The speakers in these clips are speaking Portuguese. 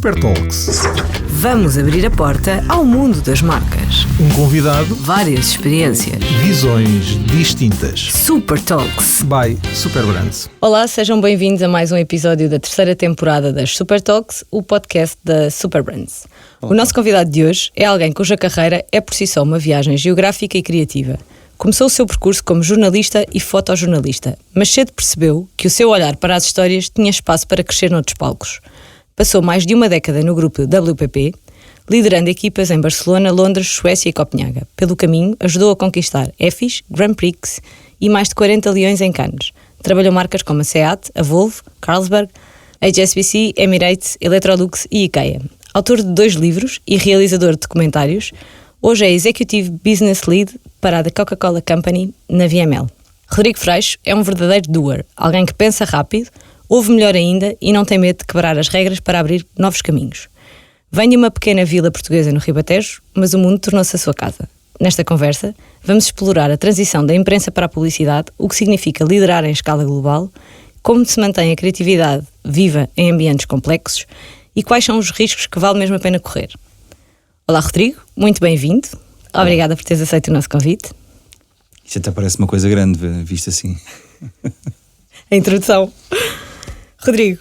Super Talks. Vamos abrir a porta ao mundo das marcas. Um convidado, Várias experiências. visões distintas. Super Talks. By Super Brands. Olá, sejam bem-vindos a mais um episódio da terceira temporada das Super Talks, o podcast da Super Brands. O nosso convidado de hoje é alguém cuja carreira é por si só uma viagem geográfica e criativa. Começou o seu percurso como jornalista e fotojornalista, mas cedo percebeu que o seu olhar para as histórias tinha espaço para crescer noutros palcos. Passou mais de uma década no grupo WPP, liderando equipas em Barcelona, Londres, Suécia e Copenhaga. Pelo caminho, ajudou a conquistar Effis, Grand Prix e mais de 40 leões em Cannes. Trabalhou marcas como a SEAT, a Volvo, Carlsberg, HSBC, Emirates, Electrolux e IKEA. Autor de 2 livros e realizador de documentários, hoje é Executive Business Lead para a The Coca-Cola Company na VML. Rodrigo Freixo é um verdadeiro doer, alguém que pensa rápido, ouve melhor ainda e não tem medo de quebrar as regras para abrir novos caminhos. Vem de uma pequena vila portuguesa no Ribatejo, mas o mundo tornou-se a sua casa. Nesta conversa, vamos explorar a transição da imprensa para a publicidade, o que significa liderar em escala global, como se mantém a criatividade viva em ambientes complexos e quais são os riscos que vale mesmo a pena correr. Olá, Rodrigo, muito bem-vindo. Obrigada por teres aceito o nosso convite. Isto até parece uma coisa grande, visto assim. A introdução. Rodrigo,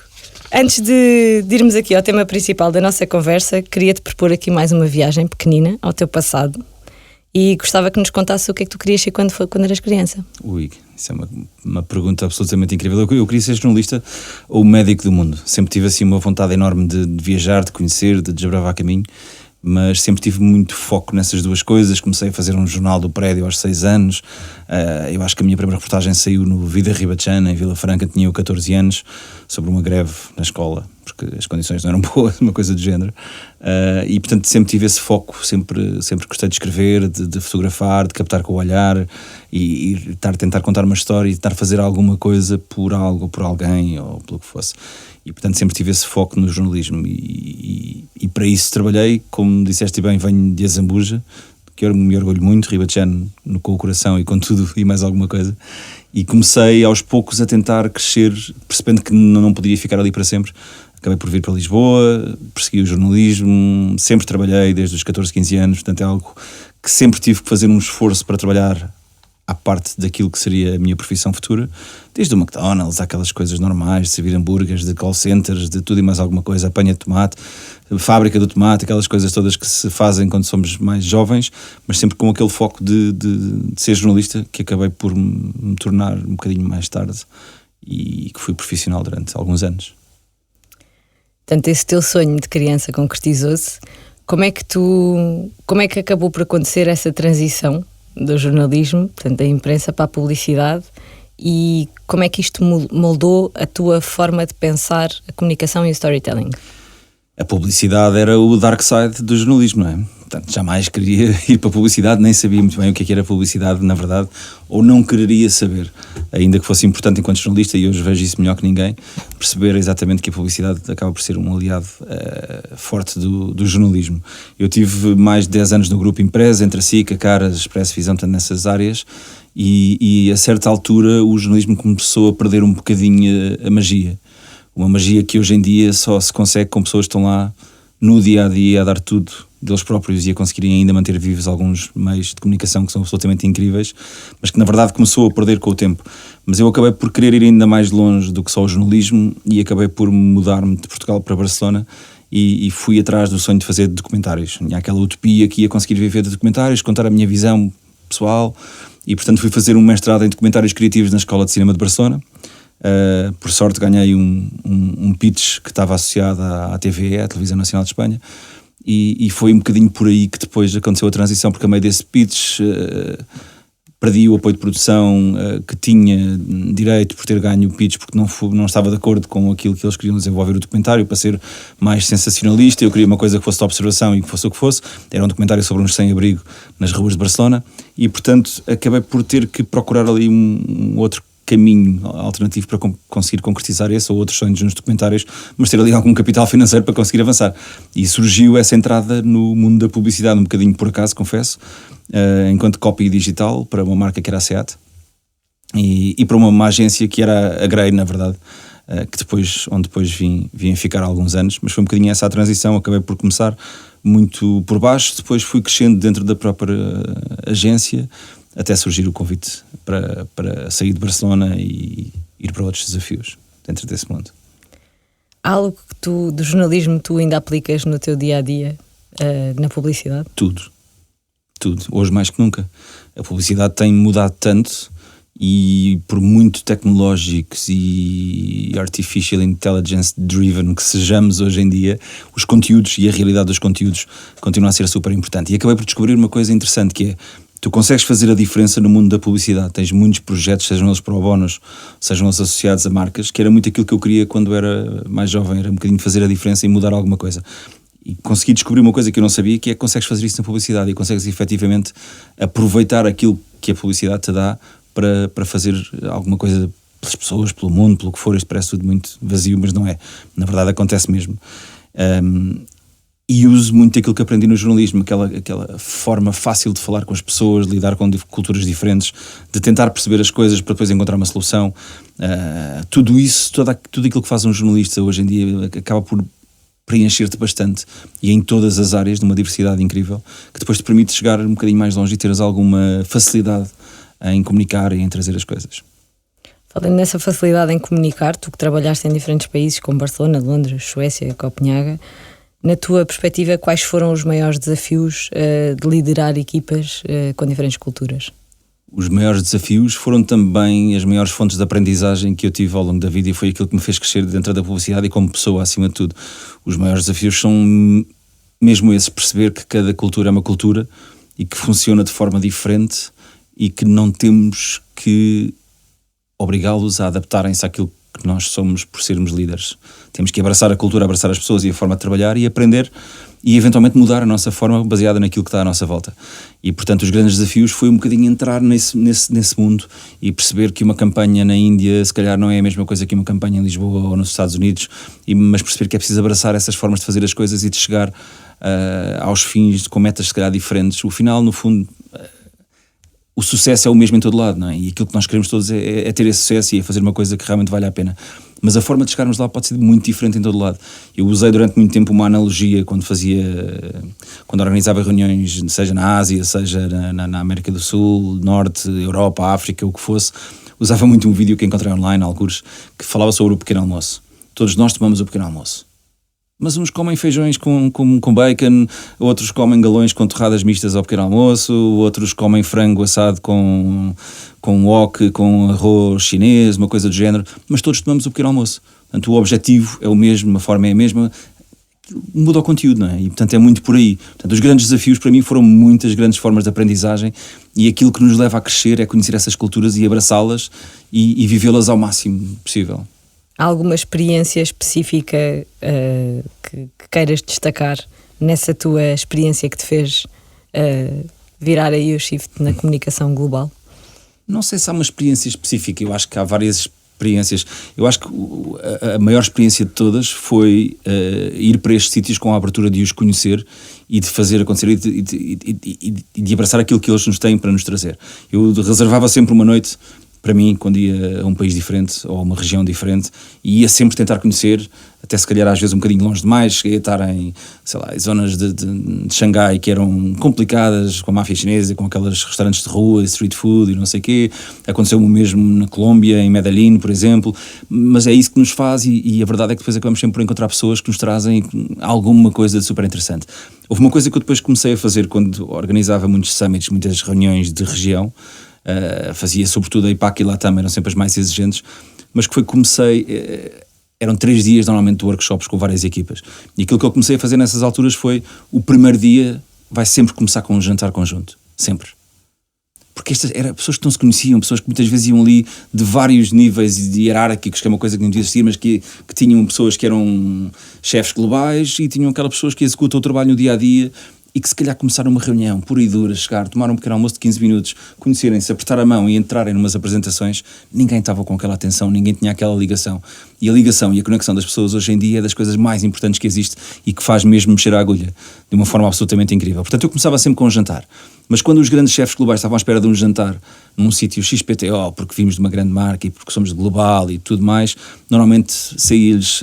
antes de irmos aqui ao tema principal da nossa conversa, queria-te propor aqui mais uma viagem pequenina ao teu passado e gostava que nos contasse o que é que tu querias ser quando eras criança. Ui, isso é uma pergunta absolutamente incrível. Eu queria ser jornalista ou médico do mundo. Sempre tive assim uma vontade enorme de viajar, de conhecer, de desbravar caminho, mas sempre tive muito foco nessas duas coisas. Comecei a fazer um jornal do prédio aos 6 anos. Eu acho que a minha primeira reportagem saiu no Vida Ribachana, em Vila Franca, tinha eu 14 anos, sobre uma greve na escola, porque as condições não eram boas, uma coisa do género. E portanto sempre tive esse foco, sempre gostei de escrever, de fotografar, de captar com o olhar e tentar contar uma história e tentar fazer alguma coisa por algo, ou por alguém, ou pelo que fosse. E portanto sempre tive esse foco no jornalismo e para isso trabalhei, como disseste bem, venho de Azambuja, que eu me orgulho muito, Ribachano com o coração e com tudo e mais alguma coisa, e comecei aos poucos a tentar crescer, percebendo que não podia ficar ali para sempre. Acabei por vir para Lisboa, persegui o jornalismo, sempre trabalhei desde os 14, 15 anos, portanto é algo que sempre tive que fazer um esforço para trabalhar à parte daquilo que seria a minha profissão futura, desde o McDonald's, aquelas coisas normais, de servir hambúrgueres, de call centers, de tudo e mais alguma coisa, apanha de tomate, fábrica do tomate, aquelas coisas todas que se fazem quando somos mais jovens, mas sempre com aquele foco de ser jornalista, que acabei por me tornar um bocadinho mais tarde e que fui profissional durante alguns anos. Portanto, esse teu sonho de criança concretizou-se. Como é que acabou por acontecer essa transição do jornalismo, portanto da imprensa para a publicidade, e como é que isto moldou a tua forma de pensar a comunicação e o storytelling? A publicidade era o dark side do jornalismo, não é? Portanto, jamais queria ir para a publicidade, nem sabia muito bem o que era publicidade, na verdade, ou não quereria saber, ainda que fosse importante enquanto jornalista, e hoje vejo isso melhor que ninguém, perceber exatamente que a publicidade acaba por ser um aliado forte do jornalismo. Eu tive mais de 10 anos no grupo Impresa, entre a SIC, a Caras, Expresso Visão, portanto, nessas áreas, e a certa altura o jornalismo começou a perder um bocadinho a magia. Uma magia que hoje em dia só se consegue com pessoas que estão lá no dia-a-dia a dar tudo deles próprios e a conseguirem ainda manter vivos alguns meios de comunicação que são absolutamente incríveis, mas que na verdade começou a perder com o tempo. Mas eu acabei por querer ir ainda mais longe do que só o jornalismo e acabei por mudar-me de Portugal para Barcelona e fui atrás do sonho de fazer documentários. Tinha aquela utopia que ia conseguir viver de documentários, contar a minha visão pessoal e portanto fui fazer um mestrado em documentários criativos na Escola de Cinema de Barcelona. Por sorte ganhei um pitch que estava associado à TVE, à Televisão Nacional de Espanha, e foi um bocadinho por aí que depois aconteceu a transição, porque a meio desse pitch perdi o apoio de produção que tinha direito por ter ganho o pitch, porque não estava de acordo com aquilo que eles queriam desenvolver o documentário, para ser mais sensacionalista. Eu queria uma coisa que fosse de observação e que fosse o que fosse. Era um documentário sobre uns sem-abrigo nas ruas de Barcelona e portanto acabei por ter que procurar ali um outro caminho alternativo para conseguir concretizar esse ou outros sonhos nos documentários, mas ter ali algum capital financeiro para conseguir avançar. E surgiu essa entrada no mundo da publicidade, um bocadinho por acaso, confesso, enquanto copy digital para uma marca que era a SEAT e para uma agência que era a Grey, na verdade, onde depois vim a ficar há alguns anos, mas foi um bocadinho essa a transição. Acabei por começar muito por baixo, depois fui crescendo dentro da própria agência, até surgir o convite para sair de Barcelona e ir para outros desafios dentro desse mundo. Há algo que do jornalismo tu ainda aplicas no teu dia-a-dia, na publicidade? Tudo. Hoje mais que nunca. A publicidade tem mudado tanto, e por muito tecnológicos e artificial intelligence driven que sejamos hoje em dia, os conteúdos e a realidade dos conteúdos continuam a ser super importante. E acabei por descobrir uma coisa interessante, que é: tu consegues fazer a diferença no mundo da publicidade. Tens muitos projetos, sejam eles pro bonos, sejam eles associados a marcas, que era muito aquilo que eu queria quando era mais jovem, era um bocadinho fazer a diferença e mudar alguma coisa. E consegui descobrir uma coisa que eu não sabia, que é que consegues fazer isso na publicidade e consegues efetivamente aproveitar aquilo que a publicidade te dá para fazer alguma coisa pelas pessoas, pelo mundo, pelo que for. Isto parece tudo muito vazio, mas não é. Na verdade acontece mesmo. E uso muito aquilo que aprendi no jornalismo, aquela forma fácil de falar com as pessoas, de lidar com culturas diferentes, de tentar perceber as coisas para depois encontrar uma solução. Tudo isso, tudo aquilo que faz um jornalista hoje em dia acaba por preencher-te bastante, e em todas as áreas, de uma diversidade incrível, que depois te permite chegar um bocadinho mais longe e teres alguma facilidade em comunicar e em trazer as coisas. Falando nessa facilidade em comunicar, tu que trabalhaste em diferentes países como Barcelona, Londres, Suécia, Copenhaga, na tua perspectiva, quais foram os maiores desafios de liderar equipas com diferentes culturas? Os maiores desafios foram também as maiores fontes de aprendizagem que eu tive ao longo da vida, e foi aquilo que me fez crescer dentro da publicidade e como pessoa, acima de tudo. Os maiores desafios são mesmo esses: perceber que cada cultura é uma cultura e que funciona de forma diferente, e que não temos que obrigá-los a adaptarem-se àquilo que nós somos por sermos líderes. Temos que abraçar a cultura, abraçar as pessoas e a forma de trabalhar, e aprender e eventualmente mudar a nossa forma baseada naquilo que está à nossa volta. E portanto os grandes desafios foi um bocadinho entrar nesse mundo e perceber que uma campanha na Índia se calhar não é a mesma coisa que uma campanha em Lisboa ou nos Estados Unidos, mas perceber que é preciso abraçar essas formas de fazer as coisas e de chegar aos fins com metas se calhar diferentes. O final, no fundo, o sucesso é o mesmo em todo lado, não é? E aquilo que nós queremos todos é ter esse sucesso e é fazer uma coisa que realmente vale a pena. Mas a forma de chegarmos lá pode ser muito diferente em todo lado. Eu usei durante muito tempo uma analogia quando organizava reuniões, seja na Ásia, seja na América do Sul, Norte, Europa, África, o que fosse. Usava muito um vídeo que encontrei online, alguns, que falava sobre o pequeno almoço. Todos nós tomamos o pequeno almoço. Mas uns comem feijões com bacon, outros comem galões com torradas mistas ao pequeno almoço, outros comem frango assado com wok, com arroz chinês, uma coisa do género, mas todos tomamos o pequeno almoço. Portanto, o objetivo é o mesmo, a forma é a mesma, muda o conteúdo, não é? E portanto é muito por aí. Portanto, os grandes desafios para mim foram muitas grandes formas de aprendizagem, e aquilo que nos leva a crescer é conhecer essas culturas e abraçá-las e vivê-las ao máximo possível. Há alguma experiência específica que queiras destacar nessa tua experiência que te fez virar aí o shift na comunicação global? Não sei se há uma experiência específica, eu acho que há várias experiências. Eu acho que a maior experiência de todas foi ir para estes sítios com a abertura de os conhecer e de fazer acontecer e de abraçar aquilo que eles nos têm para nos trazer. Eu reservava sempre uma noite para mim, quando ia a um país diferente ou a uma região diferente, e ia sempre tentar conhecer, até se calhar às vezes um bocadinho longe demais. Cheguei a estar em, sei lá, em zonas de Xangai que eram complicadas, com a máfia chinesa, com aqueles restaurantes de rua, street food e não sei o quê. Aconteceu o mesmo na Colômbia, em Medellín, por exemplo, mas é isso que nos faz, e a verdade é que depois acabamos sempre por encontrar pessoas que nos trazem alguma coisa de super interessante. Houve uma coisa que eu depois comecei a fazer quando organizava muitos summits, muitas reuniões de região. Fazia sobretudo a IPAC e Latam, eram sempre as mais exigentes, mas que foi que comecei, eram 3 dias normalmente de workshops com várias equipas, e aquilo que eu comecei a fazer nessas alturas foi, o primeiro dia vai sempre começar com um jantar conjunto, sempre, porque estas eram pessoas que não se conheciam, pessoas que muitas vezes iam ali de vários níveis de hierárquicos, que é uma coisa que não devia existir, mas que tinham pessoas que eram chefes globais e tinham aquelas pessoas que executam o trabalho no dia-a-dia, e que se calhar começaram uma reunião pura e dura, chegar, tomar um pequeno almoço de 15 minutos, conhecerem-se, apertar a mão e entrarem numas apresentações. Ninguém estava com aquela atenção, ninguém tinha aquela ligação. E a ligação e a conexão das pessoas hoje em dia é das coisas mais importantes que existe e que faz mesmo mexer a agulha de uma forma absolutamente incrível. Portanto, eu começava sempre com um jantar. Mas quando os grandes chefes globais estavam à espera de um jantar num sítio XPTO, porque vimos de uma grande marca e porque somos de global e tudo mais, normalmente saía-lhes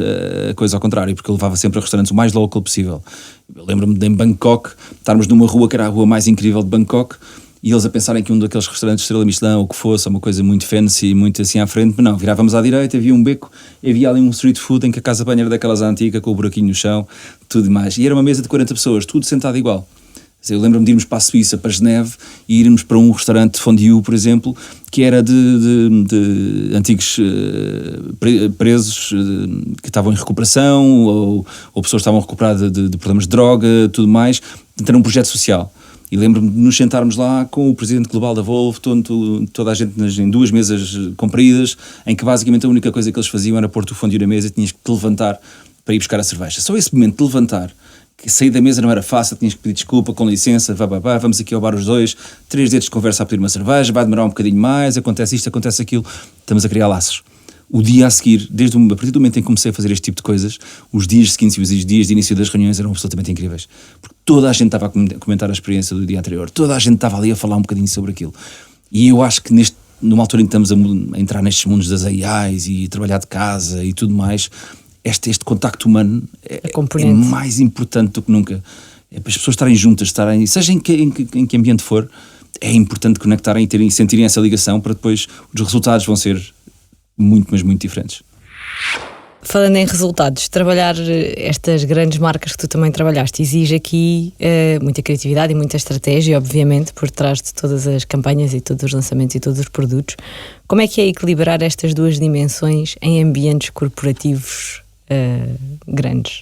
a coisa ao contrário, porque eu levava sempre a restaurantes o mais local possível. Eu lembro-me de em Bangkok, estarmos numa rua que era a rua mais incrível de Bangkok, e eles a pensarem que um daqueles restaurantes Estrela Michelin ou o que fosse, uma coisa muito fancy, muito assim à frente, mas não, virávamos à direita, havia um beco, havia ali um street food em que a casa de banho era daquelas antigas, com o buraquinho no chão, tudo mais. E era uma mesa de 40 pessoas, tudo sentado igual. Eu lembro-me de irmos para a Suíça, para Geneve, e irmos para um restaurante fondue, por exemplo, que era de antigos presos que estavam em recuperação, ou pessoas que estavam a recuperar de problemas de droga, tudo mais. Então era um projeto social. E lembro-me de nos sentarmos lá com o presidente global da Volvo, toda a gente em duas mesas compridas, em que basicamente a única coisa que eles faziam era pôr-te o fondue na mesa e tinhas que te levantar para ir buscar a cerveja. Só esse momento de levantar, que sair da mesa não era fácil, tinhas que pedir desculpa, com licença, vamos aqui ao bar os dois, 3 dedos de conversa a pedir uma cerveja, vai demorar um bocadinho mais, acontece isto, acontece aquilo, estamos a criar laços. O dia a seguir, a partir do momento em que comecei a fazer este tipo de coisas, os dias seguintes e os dias de início das reuniões eram absolutamente incríveis. Porque toda a gente estava a comentar a experiência do dia anterior, toda a gente estava ali a falar um bocadinho sobre aquilo. E eu acho que numa altura em que estamos a entrar nestes mundos das AIs e trabalhar de casa e tudo mais, este contacto humano é mais importante do que nunca. É para as pessoas estarem juntas, seja em que ambiente for, é importante conectarem e sentirem essa ligação, para depois os resultados vão ser muito, mas muito diferentes. Falando em resultados, trabalhar estas grandes marcas que tu também trabalhaste exige aqui muita criatividade e muita estratégia, obviamente, por trás de todas as campanhas e todos os lançamentos e todos os produtos. Como é que é equilibrar estas duas dimensões em ambientes corporativos grandes?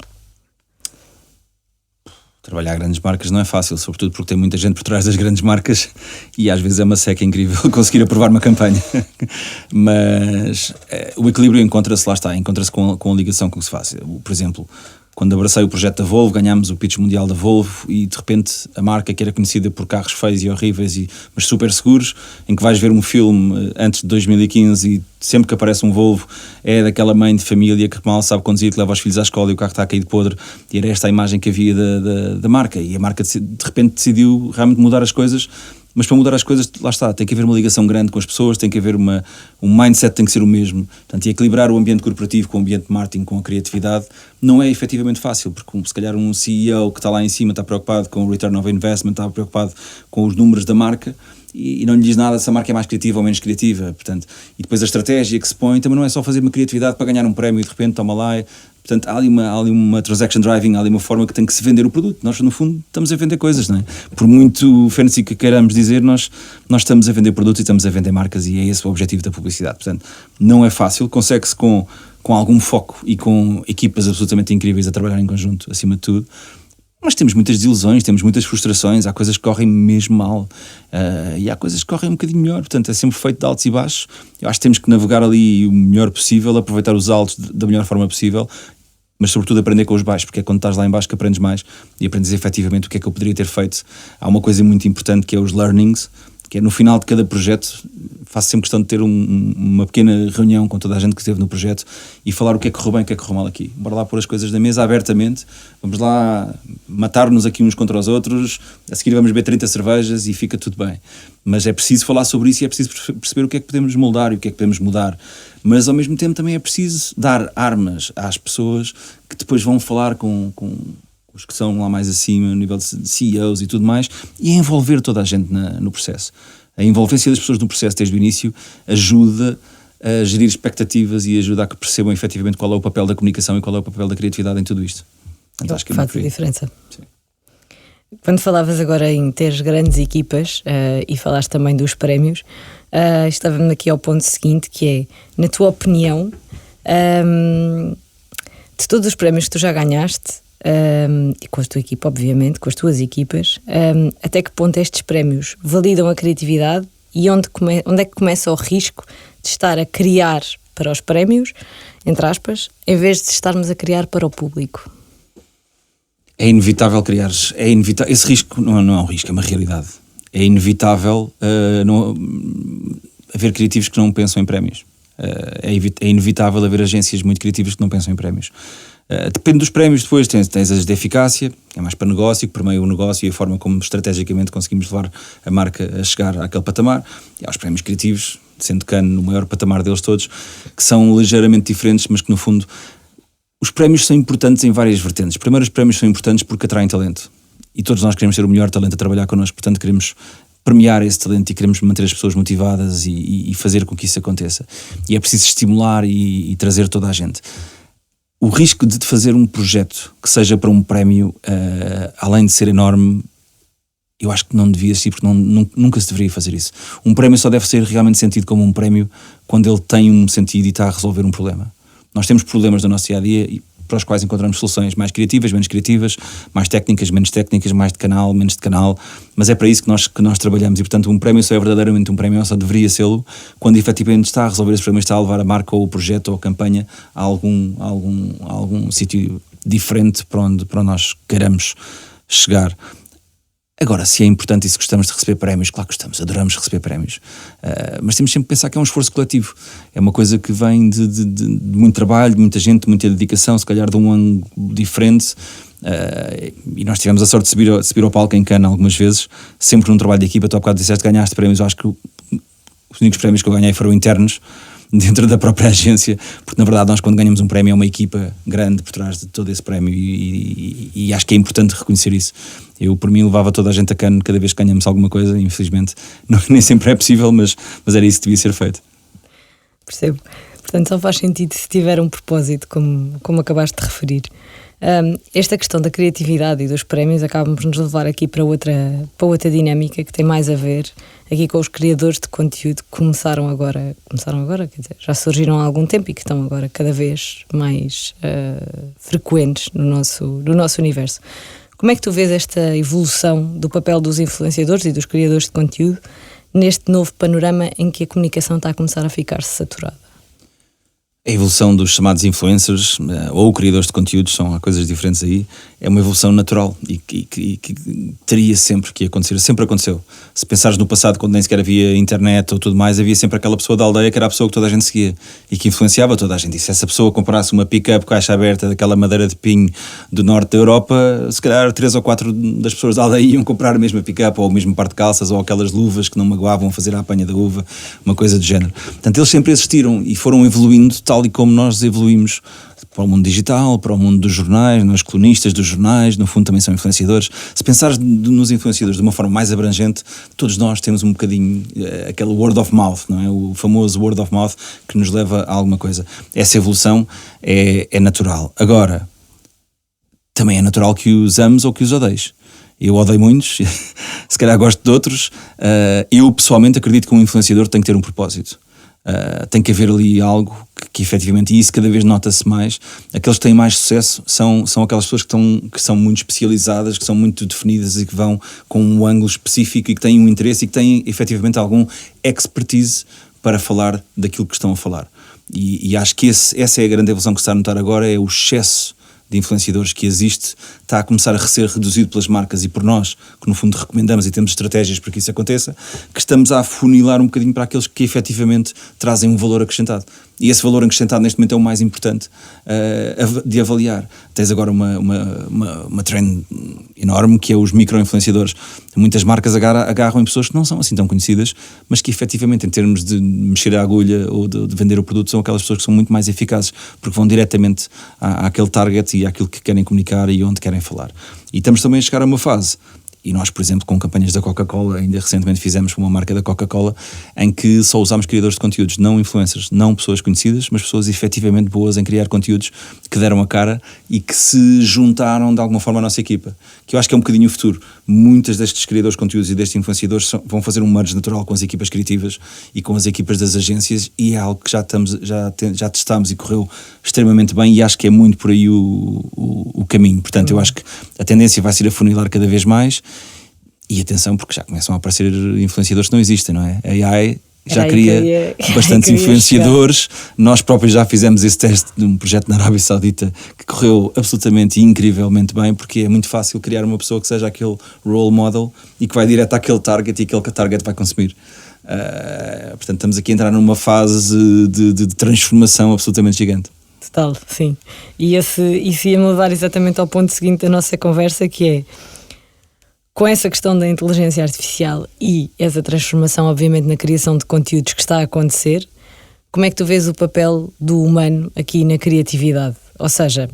Trabalhar grandes marcas não é fácil, sobretudo porque tem muita gente por trás das grandes marcas e às vezes é uma seca incrível conseguir aprovar uma campanha. Mas o equilíbrio encontra-se com a ligação com que se faz. Por exemplo, quando abracei o projeto da Volvo, ganhámos o pitch mundial da Volvo e de repente a marca, que era conhecida por carros feios e horríveis, mas super seguros, em que vais ver um filme antes de 2015 e sempre que aparece um Volvo é daquela mãe de família que mal sabe conduzir, que leva os filhos à escola e o carro está a cair de podre, e era esta a imagem que havia da marca, e a marca de repente decidiu realmente mudar as coisas. Mas para mudar as coisas, lá está, tem que haver uma ligação grande com as pessoas, tem que haver um mindset, tem que ser o mesmo. Portanto, e equilibrar o ambiente corporativo com o ambiente de marketing, com a criatividade, não é efetivamente fácil, porque se calhar um CEO que está lá em cima está preocupado com o return of investment, está preocupado com os números da marca, e não lhe diz nada se a marca é mais criativa ou menos criativa. Portanto, e depois a estratégia que se põe também não é só fazer uma criatividade para ganhar um prémio e de repente toma lá. Portanto, há ali uma transaction driving, há ali uma forma que tem que se vender o produto. Nós, no fundo, estamos a vender coisas, não é? Por muito fancy que queiramos dizer, nós estamos a vender produtos e estamos a vender marcas, e é esse o objetivo da publicidade. Portanto, não é fácil, consegue-se com algum foco e com equipas absolutamente incríveis a trabalhar em conjunto, acima de tudo. Mas temos muitas desilusões, temos muitas frustrações, há coisas que correm mesmo mal e há coisas que correm um bocadinho melhor. Portanto, é sempre feito de altos e baixos. Eu acho que temos que navegar ali o melhor possível, aproveitar os altos da melhor forma possível, mas sobretudo aprender com os baixos, porque é quando estás lá em baixo que aprendes mais e aprendes efetivamente o que é que eu poderia ter feito. Há uma coisa muito importante que é os learnings, que é no final de cada projeto, faço sempre questão de ter uma pequena reunião com toda a gente que esteve no projeto e falar o que é que correu bem e o que é que correu mal aqui. Bora lá pôr as coisas na mesa abertamente, vamos lá matar-nos aqui uns contra os outros, a seguir vamos beber 30 cervejas e fica tudo bem. Mas é preciso falar sobre isso e é preciso perceber o que é que podemos moldar e o que é que podemos mudar. Mas ao mesmo tempo também é preciso dar armas às pessoas que depois vão falar com os que são lá mais acima, no nível de CEOs e tudo mais, e a envolver toda a gente no processo. A envolvência das pessoas no processo desde o início ajuda a gerir expectativas e ajuda a que percebam efetivamente qual é o papel da comunicação e qual é o papel da criatividade em tudo isto. Então, acho que faz a diferença. Sim. Quando falavas agora em ter grandes equipas e falaste também dos prémios, estava-me aqui ao ponto seguinte, que é, na tua opinião, de todos os prémios que tu já ganhaste, e com a tua equipa, obviamente, com as tuas equipas, até que ponto estes prémios validam a criatividade e onde é que começa o risco de estar a criar para os prémios, entre aspas, em vez de estarmos a criar para o público? É inevitável esse risco não é um risco, é uma realidade. É inevitável haver criativos que não pensam em prémios. É inevitável haver agências muito criativas que não pensam em prémios. Depende dos prémios. Depois tens as de eficácia, que é mais para negócio, que permeia o negócio e a forma como estrategicamente conseguimos levar a marca a chegar àquele patamar. E há os prémios criativos, sendo Cannes no maior patamar deles todos, que são ligeiramente diferentes, mas que no fundo os prémios são importantes em várias vertentes. Primeiro, os prémios são importantes porque atraem talento, e todos nós queremos ter o melhor talento a trabalhar connosco, portanto queremos premiar esse talento e queremos manter as pessoas motivadas e fazer com que isso aconteça. E é preciso estimular e trazer toda a gente. O risco de fazer um projeto que seja para um prémio, além de ser enorme, eu acho que não devia existir, porque nunca se deveria fazer isso. Um prémio só deve ser realmente sentido como um prémio quando ele tem um sentido e está a resolver um problema. Nós temos problemas no nosso dia-a-dia e para os quais encontramos soluções mais criativas, menos criativas, mais técnicas, menos técnicas, mais de canal, menos de canal, mas é para isso que nós trabalhamos. E portanto um prémio só é verdadeiramente um prémio, só deveria ser-lo quando efetivamente está a resolver esse problema, está a levar a marca ou o projeto ou a campanha a algum sítio diferente para onde nós queiramos chegar. Agora, se é importante e se gostamos de receber prémios, claro que gostamos, adoramos receber prémios, mas temos sempre que pensar que é um esforço coletivo, é uma coisa que vem de muito trabalho, de muita gente, de muita dedicação, se calhar de um ângulo diferente, e nós tivemos a sorte de subir ao palco em Cannes algumas vezes, sempre num trabalho de equipa. Tu há bocado disseste que ganhaste prémios. Eu acho que os únicos prémios que eu ganhei foram internos, dentro da própria agência, porque na verdade nós, quando ganhamos um prémio, é uma equipa grande por trás de todo esse prémio, e acho que é importante reconhecer isso. Eu, por mim, levava toda a gente a Cannes cada vez que ganhamos alguma coisa, infelizmente nem sempre é possível, mas era isso que devia ser feito. Percebo. Portanto, só faz sentido se tiver um propósito, como acabaste de referir. Esta questão da criatividade e dos prémios acaba por nos levar aqui para outra dinâmica que tem mais a ver aqui com os criadores de conteúdo que começaram agora, quer dizer, já surgiram há algum tempo e que estão agora cada vez mais frequentes no nosso universo. Como é que tu vês esta evolução do papel dos influenciadores e dos criadores de conteúdo neste novo panorama em que a comunicação está a começar a ficar saturada? A evolução dos chamados influencers ou criadores de conteúdos, há coisas diferentes aí, é uma evolução natural e que teria sempre que acontecer, sempre aconteceu. Se pensares no passado, quando nem sequer havia internet ou tudo mais, havia sempre aquela pessoa da aldeia que era a pessoa que toda a gente seguia e que influenciava toda a gente. E se essa pessoa comprasse uma pick-up caixa aberta daquela madeira de pinho do norte da Europa, se calhar 3 ou 4 das pessoas da aldeia iam comprar a mesma pick-up ou o mesmo par de calças ou aquelas luvas que não magoavam a fazer a apanha da uva, uma coisa do género. Portanto, eles sempre existiram e foram evoluindo tal e como nós evoluímos para o mundo digital, para o mundo dos jornais, nós colunistas dos jornais, no fundo também são influenciadores. Se pensares nos influenciadores de uma forma mais abrangente, todos nós temos um bocadinho aquele word of mouth, não é? O famoso word of mouth que nos leva a alguma coisa. Essa evolução é natural. Agora, também é natural que os ames ou que os odeies. Eu odeio muitos, se calhar gosto de outros. Eu pessoalmente acredito que um influenciador tem que ter um propósito. Tem que haver ali algo que efetivamente, e isso cada vez nota-se mais. Aqueles que têm mais sucesso são aquelas pessoas que são muito especializadas, que são muito definidas e que vão com um ângulo específico e que têm um interesse e que têm efetivamente algum expertise para falar daquilo que estão a falar. E acho que essa é a grande evolução que se está a notar agora, é o excesso de influenciadores que existe, está a começar a ser reduzido pelas marcas e por nós, que no fundo recomendamos e temos estratégias para que isso aconteça, que estamos a afunilar um bocadinho para aqueles que efetivamente trazem um valor acrescentado. E esse valor acrescentado neste momento é o mais importante de avaliar. Tens agora uma trend enorme que é os micro-influenciadores. Muitas marcas agarram em pessoas que não são assim tão conhecidas, mas que efetivamente em termos de mexer a agulha ou de vender o produto são aquelas pessoas que são muito mais eficazes, porque vão diretamente àquele target e àquilo que querem comunicar e onde querem falar. E estamos também a chegar a uma fase. E nós, por exemplo, com campanhas da Coca-Cola, ainda recentemente fizemos com uma marca da Coca-Cola, em que só usámos criadores de conteúdos, não influencers, não pessoas conhecidas, mas pessoas efetivamente boas em criar conteúdos que deram a cara e que se juntaram de alguma forma à nossa equipa. Que eu acho que é um bocadinho o futuro. Muitos destes criadores de conteúdos e destes influenciadores vão fazer um merge natural com as equipas criativas e com as equipas das agências, e é algo que já testámos e correu extremamente bem, e acho que é muito por aí o caminho. Portanto, eu acho que a tendência vai ser afunilar cada vez mais. E atenção, porque já começam a aparecer influenciadores que não existem, não é? A AI já cria bastantes influenciadores. Nós próprios já fizemos esse teste de um projeto na Arábia Saudita que correu absolutamente e incrivelmente bem, porque é muito fácil criar uma pessoa que seja aquele role model e que vai direto àquele target e aquele que a target vai consumir. Portanto, estamos aqui a entrar numa fase de transformação absolutamente gigante. Total, sim. E isso ia-me levar exatamente ao ponto seguinte da nossa conversa, que é, com essa questão da inteligência artificial e essa transformação, obviamente, na criação de conteúdos que está a acontecer, como é que tu vês o papel do humano aqui na criatividade? Ou seja,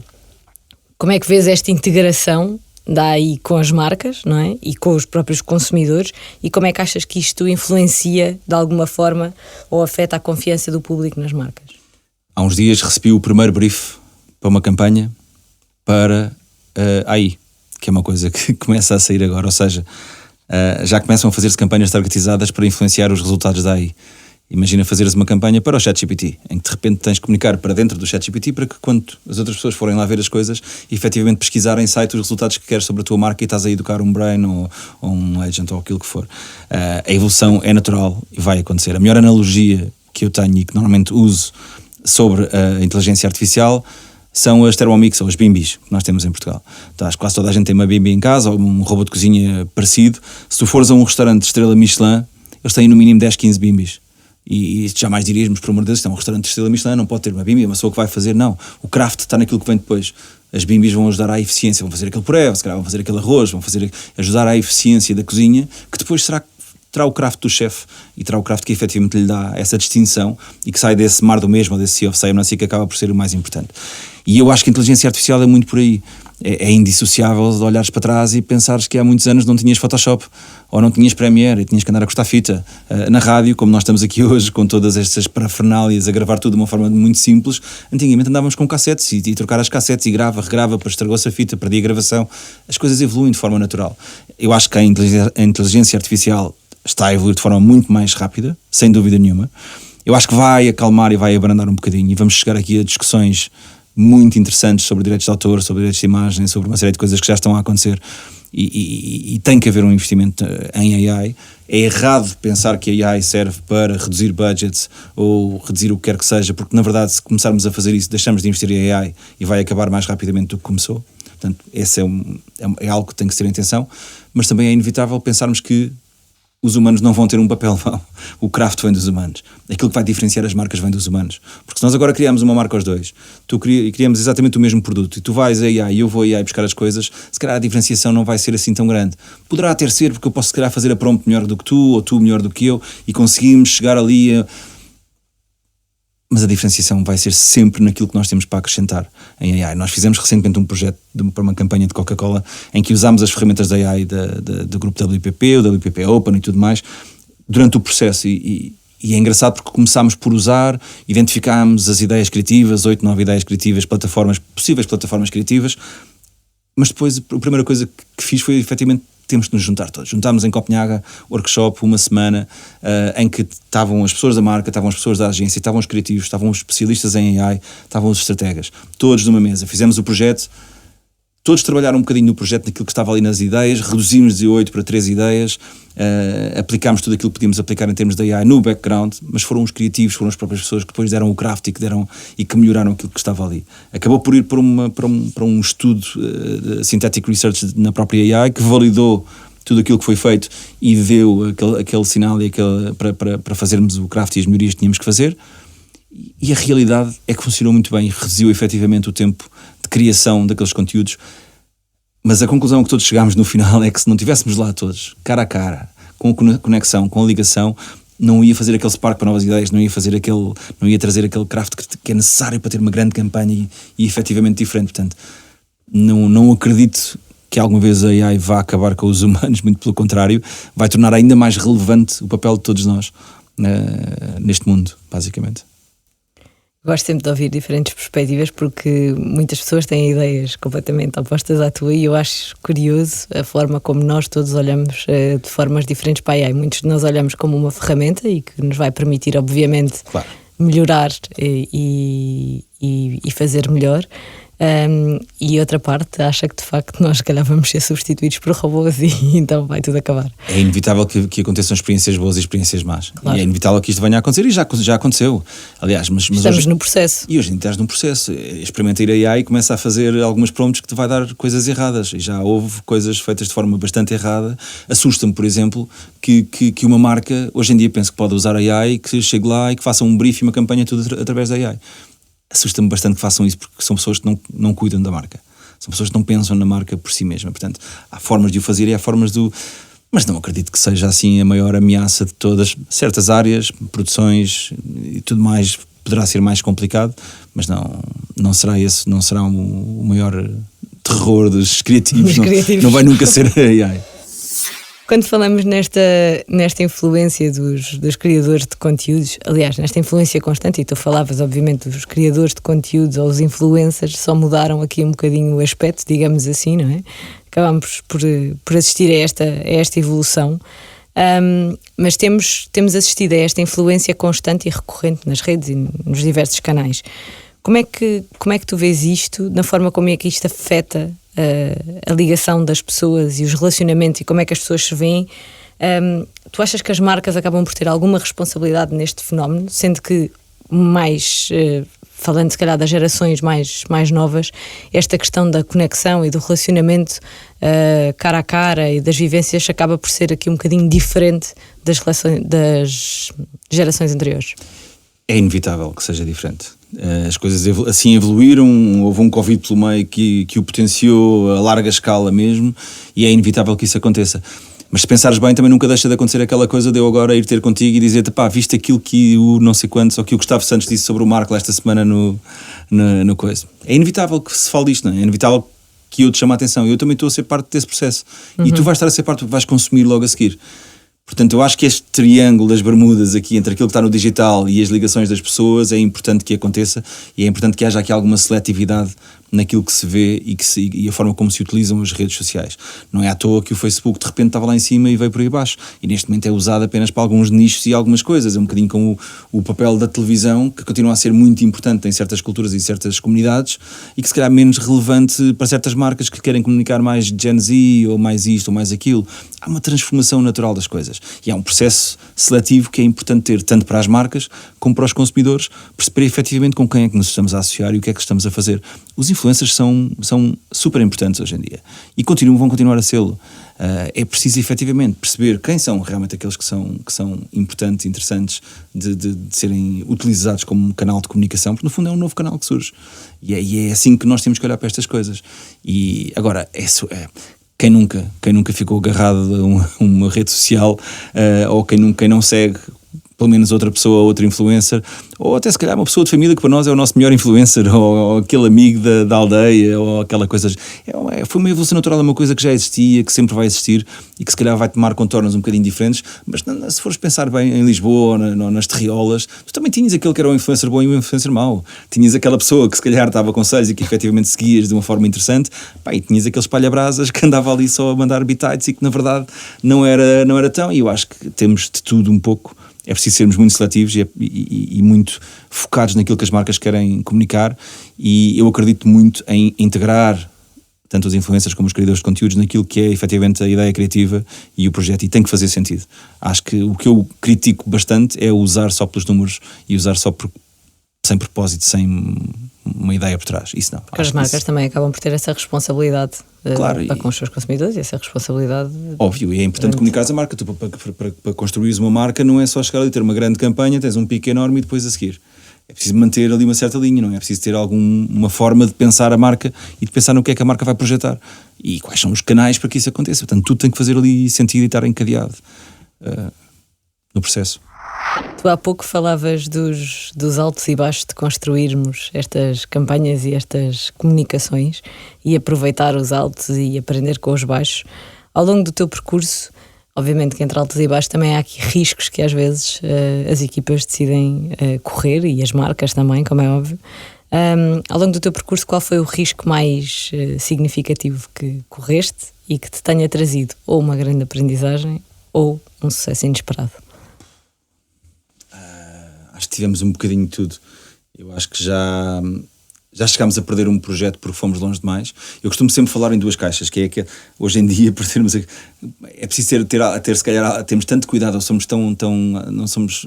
como é que vês esta integração da AI com as marcas, não é? E com os próprios consumidores, e como é que achas que isto influencia de alguma forma ou afeta a confiança do público nas marcas? Há uns dias recebi o primeiro brief para uma campanha para a AI, que é uma coisa que começa a sair agora, ou seja, já começam a fazer-se campanhas targetizadas para influenciar os resultados da AI. Imagina fazeres uma campanha para o ChatGPT, em que de repente tens de comunicar para dentro do ChatGPT para que quando as outras pessoas forem lá ver as coisas, efetivamente pesquisarem site os resultados que queres sobre a tua marca e estás a educar um brain ou um agent ou aquilo que for. A evolução é natural e vai acontecer. A melhor analogia que eu tenho e que normalmente uso sobre a inteligência artificial são as Thermomix ou as Bimbis que nós temos em Portugal. Quase toda a gente tem uma Bimbi em casa ou um robô de cozinha parecido. Se tu fores a um restaurante de estrela Michelin, eles têm no mínimo 10, 15 Bimbis. E jamais diríamos, por amor de Deus, isto é um restaurante de estrela Michelin, não pode ter uma Bimbi, é uma pessoa que vai fazer, não. O craft está naquilo que vem depois. As Bimbis vão ajudar à eficiência, vão fazer aquele puré, se calhar vão fazer aquele arroz, vão ajudar à eficiência da cozinha, que depois terá o craft do chefe e terá o craft que efetivamente lhe dá essa distinção e que sai desse mar do mesmo, ou desse sea of sameness, que acaba por ser o mais importante. E eu acho que a inteligência artificial é muito por aí. É indissociável de olhares para trás e pensares que há muitos anos não tinhas Photoshop ou não tinhas Premiere e tinhas que andar a cortar fita na rádio, como nós estamos aqui hoje, com todas estas parafernálias a gravar tudo de uma forma muito simples. Antigamente andávamos com cassetes e trocar as cassetes e regrava, para estragou-se a fita, perdi a gravação. As coisas evoluem de forma natural. Eu acho que a inteligência artificial está a evoluir de forma muito mais rápida, sem dúvida nenhuma. Eu acho que vai acalmar e vai abrandar um bocadinho e vamos chegar aqui a discussões muito interessantes sobre direitos de autor, sobre direitos de imagem, sobre uma série de coisas que já estão a acontecer e tem que haver um investimento em AI. É errado pensar que a AI serve para reduzir budgets ou reduzir o que quer que seja, porque na verdade se começarmos a fazer isso deixamos de investir em AI e vai acabar mais rapidamente do que começou. Portanto, esse é algo que tem que ser em atenção, mas também é inevitável pensarmos que os humanos não vão ter um papel, o craft vem dos humanos. Aquilo que vai diferenciar as marcas vem dos humanos. Porque se nós agora criamos uma marca aos dois, criamos exatamente o mesmo produto, e tu vais a AI e eu vou a AI buscar as coisas, se calhar a diferenciação não vai ser assim tão grande. Poderá até ser, porque eu posso se calhar fazer a prompt melhor do que tu, ou tu melhor do que eu, e conseguimos chegar ali a... Mas a diferenciação vai ser sempre naquilo que nós temos para acrescentar em AI. Nós fizemos recentemente um projeto para uma campanha de Coca-Cola em que usámos as ferramentas da AI do grupo WPP, o WPP Open e tudo mais, durante o processo. E é engraçado porque começámos por usar, identificámos as ideias criativas, 8, 9 ideias criativas, possíveis plataformas criativas, mas depois a primeira coisa que fiz foi efetivamente temos de nos juntar todos. Juntámos em Copenhaga, workshop, uma semana, em que estavam as pessoas da marca, estavam as pessoas da agência, estavam os criativos, estavam os especialistas em AI, estavam os estrategas, todos numa mesa. Fizemos o projeto, todos trabalharam um bocadinho no projeto, naquilo que estava ali nas ideias, reduzimos de 8 para 3 ideias, aplicámos tudo aquilo que podíamos aplicar em termos de AI no background, mas foram os criativos, foram as próprias pessoas que depois deram o craft e que melhoraram aquilo que estava ali. Acabou por ir para um estudo de synthetic research na própria AI, que validou tudo aquilo que foi feito e deu aquele sinal para fazermos o craft e as melhorias que tínhamos que fazer. E a realidade é que funcionou muito bem e reduziu efetivamente o tempo de criação daqueles conteúdos. Mas a conclusão que todos chegámos no final é que se não estivéssemos lá todos, cara a cara, com a conexão, com a ligação, não ia fazer aquele spark para novas ideias, não ia trazer aquele craft que é necessário para ter uma grande campanha e efetivamente diferente. Portanto, não acredito que alguma vez a AI vá acabar com os humanos, muito pelo contrário, vai tornar ainda mais relevante o papel de todos nós neste mundo, basicamente. Gosto sempre de ouvir diferentes perspectivas porque muitas pessoas têm ideias completamente opostas à tua e eu acho curioso a forma como nós todos olhamos de formas diferentes para a AI. Muitos de nós olhamos como uma ferramenta e que nos vai permitir, obviamente, claro, melhorar e fazer melhor. E outra parte acha que de facto nós se calhar vamos ser substituídos por robôs e então vai tudo acabar. É inevitável que aconteçam experiências boas e experiências más, claro. E é inevitável que isto venha a acontecer e já aconteceu, aliás, mas estamos hoje, no processo. E hoje estás num processo, experimenta ir a AI e começa a fazer algumas prompts que te vai dar coisas erradas, e já houve coisas feitas de forma bastante errada. Assusta-me, por exemplo, que uma marca hoje em dia pense que pode usar a AI, que chegue lá e que faça um brief e uma campanha tudo através da AI. assusta-me bastante que façam isso, porque são pessoas que não cuidam da marca. São pessoas que não pensam na marca por si mesma. Portanto, há formas de o fazer e há formas do... Mas não acredito que seja assim a maior ameaça de todas. Certas áreas, produções e tudo mais, poderá ser mais complicado, mas não será esse, não será o maior terror dos criativos. Não vai nunca ser AI. Quando falamos nesta influência dos criadores de conteúdos, aliás, nesta influência constante, e tu falavas obviamente dos criadores de conteúdos ou os influencers, só mudaram aqui um bocadinho o aspecto, digamos assim, não é? Acabamos por assistir a esta evolução, mas temos assistido a esta influência constante e recorrente nas redes e nos diversos canais. Como é que tu vês isto, na forma como é que isto afeta a ligação das pessoas e os relacionamentos e como é que as pessoas se veem? Tu achas que as marcas acabam por ter alguma responsabilidade neste fenómeno, sendo que falando se calhar das gerações mais novas, esta questão da conexão e do relacionamento cara a cara e das vivências acaba por ser aqui um bocadinho diferente das gerações anteriores? É inevitável que seja diferente. As coisas assim evoluíram, houve um Covid pelo meio que o potenciou a larga escala mesmo, e é inevitável que isso aconteça. Mas se pensares bem, também nunca deixa de acontecer aquela coisa de eu agora ir ter contigo e dizer-te, pá, viste aquilo que o não sei quantos, ou que o Gustavo Santos disse sobre o Marco esta semana no coisa. É inevitável que se fale disto, não é? É inevitável que eu te chame a atenção. Eu também estou a ser parte desse processo. E tu vais estar a ser parte porque vais consumir logo a seguir. Portanto, eu acho que este triângulo das bermudas aqui entre aquilo que está no digital e as ligações das pessoas é importante que aconteça, e é importante que haja aqui alguma seletividade naquilo que se vê e a forma como se utilizam as redes sociais. Não é à toa que o Facebook de repente estava lá em cima e veio por aí abaixo, e neste momento é usado apenas para alguns nichos e algumas coisas. É um bocadinho como o papel da televisão, que continua a ser muito importante em certas culturas e certas comunidades, e que se calhar é menos relevante para certas marcas que querem comunicar mais Gen Z ou mais isto ou mais aquilo. Há uma transformação natural das coisas, e há um processo seletivo que é importante ter, tanto para as marcas como para os consumidores, perceber efetivamente com quem é que nos estamos a associar e o que é que estamos a fazer. Os influencers são super importantes hoje em dia e vão continuar a sê-lo. É preciso efetivamente perceber quem são realmente aqueles que são importantes, interessantes de serem utilizados como canal de comunicação, porque no fundo é um novo canal que surge, e é assim que nós temos que olhar para estas coisas. E agora, quem nunca ficou agarrado a uma rede social, ou quem não segue pelo menos outra pessoa, outra influencer, ou até se calhar uma pessoa de família que para nós é o nosso melhor influencer, ou aquele amigo da aldeia, ou aquela coisa. Foi uma evolução natural, é uma coisa que já existia, que sempre vai existir e que se calhar vai tomar contornos um bocadinho diferentes, mas se fores pensar bem em Lisboa, nas terriolas, tu também tinhas aquele que era um influencer bom e um influencer mau. Tinhas aquela pessoa que se calhar estava com conselhos e que efetivamente seguias de uma forma interessante, e tinhas aquele espalha-brasas que andava ali só a mandar bitites e que na verdade não era tão. E eu acho que temos de tudo um pouco. É preciso sermos muito seletivos e muito focados naquilo que as marcas querem comunicar, e eu acredito muito em integrar tanto os influencers como os criadores de conteúdos naquilo que é efetivamente a ideia criativa e o projeto, e tem que fazer sentido. Acho que o que eu critico bastante é usar só pelos números e usar só sem propósito, sem uma ideia por trás. Isso não. Porque as marcas também acabam por ter essa responsabilidade, claro, para com os seus consumidores, e essa responsabilidade... Óbvio, e é importante comunicares a marca. Tu, para construires uma marca, não é só chegar ali e ter uma grande campanha, tens um pico enorme e depois a seguir. É preciso manter ali uma certa linha, não é? É preciso ter uma forma de pensar a marca e de pensar no que é que a marca vai projetar e quais são os canais para que isso aconteça. Portanto, tudo tem que fazer ali sentido e estar encadeado no processo. Tu há pouco falavas dos altos e baixos de construirmos estas campanhas e estas comunicações, e aproveitar os altos e aprender com os baixos. Ao longo do teu percurso, obviamente que entre altos e baixos também há aqui riscos que às vezes as equipas decidem correr, e as marcas também, como é óbvio. Ao longo do teu percurso, qual foi o risco mais significativo que correste e que te tenha trazido ou uma grande aprendizagem ou um sucesso inesperado? Acho que tivemos um bocadinho de tudo. Eu acho que já chegámos a perder um projeto porque fomos longe demais. Eu costumo sempre falar em duas caixas, que é que hoje em dia é preciso ter se calhar, temos tanto cuidado, ou somos não somos